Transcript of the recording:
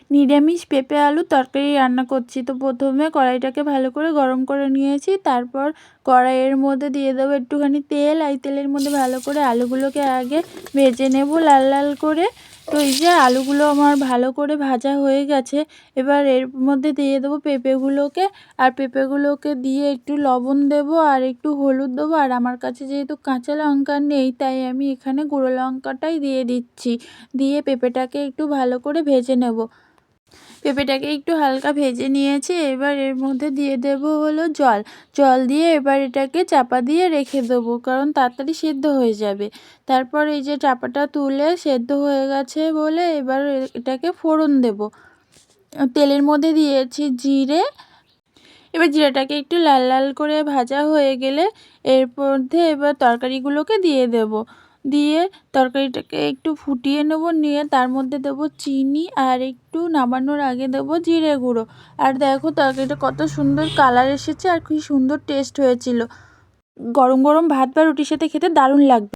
নিরামিষ পেঁপে আলু তরকারি রান্না করছি। তো প্রথমে কড়াইটাকে ভালো করে গরম করে নিয়েছি। তারপর কড়াইয়ের মধ্যে দিয়ে দেবো একটুখানি তেল। এই তেলের মধ্যে ভালো করে আলুগুলোকে আগে ভেজে নেব লাল লাল করে। তো এই যে আলুগুলো আমার ভালো করে ভাজা হয়ে গেছে। এবার এর মধ্যে দিয়ে দেবো পেঁপেগুলোকে। আর পেঁপেগুলোকে দিয়ে একটু লবণ দেবো আর একটু হলুদ দেবো। আর আমার কাছে যেহেতু কাঁচা লঙ্কা নেই, তাই আমি এখানে গুঁড়ো লঙ্কাটাই দিয়ে দিচ্ছি। দিয়ে পেঁপেটাকে একটু ভালো করে ভেজে নেব। পেঁপেটাকে একটু হালকা ভেজে নিয়েছি। এবার এর মধ্যে দিয়ে দেব হলো জল। জল দিয়ে এবার এটাকে চাপা দিয়ে রেখে দেবো, কারণ তাড়াতাড়ি সেদ্ধ হয়ে যাবে। তারপর এই যে চাপাটা তুলে সেদ্ধ হয়ে গেছে বলে এবার এটাকে ফোড়ন দেব। তেলের মধ্যে দিয়েছি জিরে। এবার জিরাটাকে একটু লাল লাল করে ভাজা হয়ে গেলে এর মধ্যে এবার তরকারিগুলোকে দিয়ে দেব। দিয়ে তরকারিটাকে একটু ফুটিয়ে নেব। নিয়ে তার মধ্যে দেবো চিনি আর একটু নামানোর আগে দেবো জিরে গুঁড়ো। আর দেখো তরকারিটা কত সুন্দর কালার এসেছে আর কি সুন্দর টেস্ট হয়েছিল। গরম গরম ভাত বা রুটির সাথে খেতে দারুণ লাগবে।